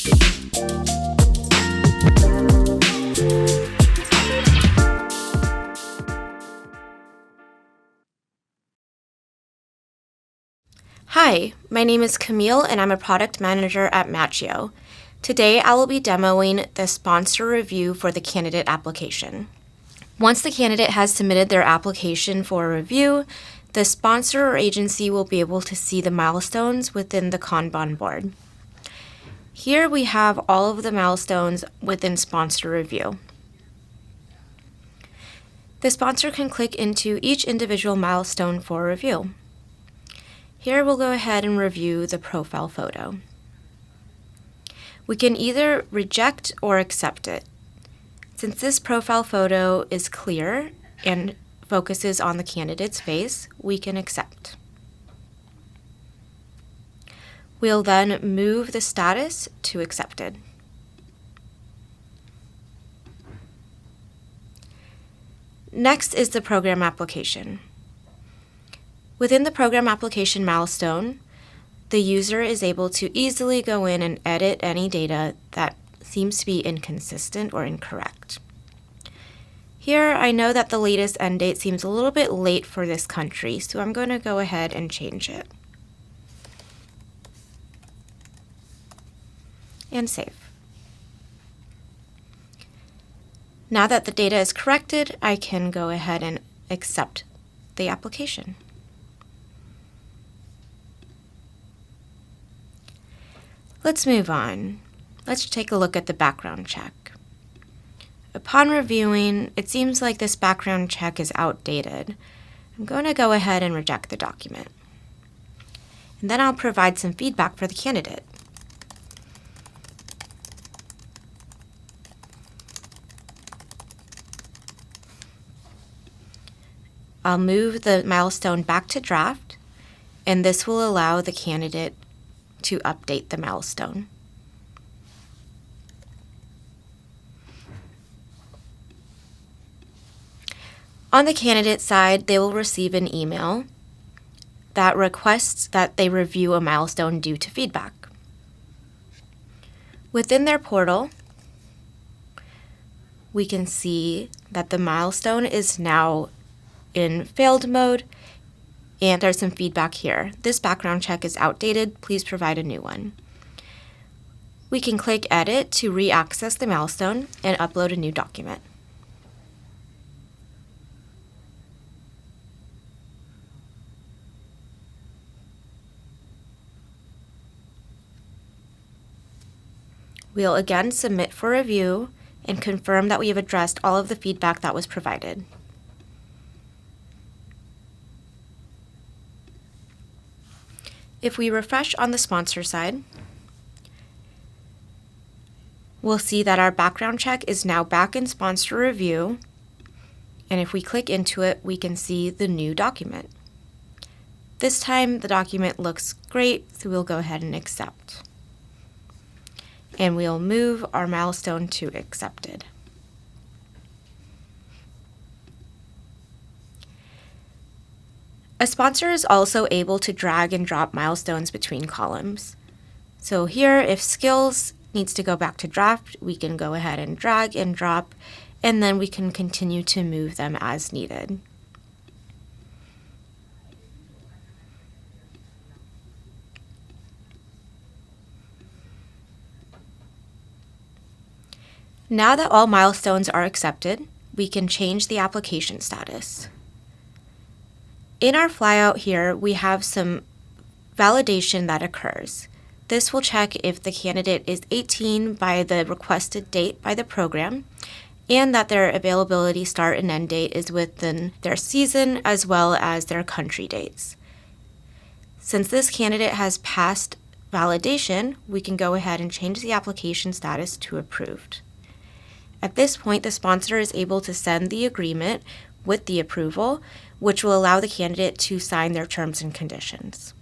Hi, my name is Camille and I'm a product manager at Matchio. Today I will be demoing the sponsor review for the candidate application. Once the candidate has submitted their application for a review, the sponsor or agency will be able to see the milestones within the Kanban board. Here we have all of the milestones within sponsor review. The sponsor can click into each individual milestone for review. Here we'll go ahead and review the profile photo. We can either reject or accept it. Since this profile photo is clear and focuses on the candidate's face, we can accept. We'll then move the status to accepted. Next is the program application. Within the program application milestone, the user is able to easily go in and edit any data that seems to be inconsistent or incorrect. Here, I know that the latest end date seems a little bit late for this country, so I'm going to go ahead and change it. And save. Now that the data is corrected, I can go ahead and accept the application. Let's move on. Let's take a look at the background check. Upon reviewing, it seems like this background check is outdated. I'm going to go ahead and reject the document. And then I'll provide some feedback for the candidate. I'll move the milestone back to draft, and this will allow the candidate to update the milestone. On the candidate side, they will receive an email that requests that they review a milestone due to feedback. Within their portal, we can see that the milestone is now in failed mode, and there's some feedback here. This background check is outdated. Please provide a new one. We can click Edit to re-access the milestone and upload a new document. We'll again submit for review and confirm that we have addressed all of the feedback that was provided. If we refresh on the sponsor side, we'll see that our background check is now back in sponsor review, and if we click into it, we can see the new document. This time, the document looks great, so we'll go ahead and accept. And we'll move our milestone to accepted. A sponsor is also able to drag and drop milestones between columns. So here, if skills needs to go back to draft, we can go ahead and drag and drop, and then we can continue to move them as needed. Now that all milestones are accepted, we can change the application status. In our flyout here, we have some validation that occurs. This will check if the candidate is 18 by the requested date by the program, and that their availability start and end date is within their season as well as their country dates. Since this candidate has passed validation, we can go ahead and change the application status to approved. At this point, the sponsor is able to send the agreement with the approval, which will allow the candidate to sign their terms and conditions.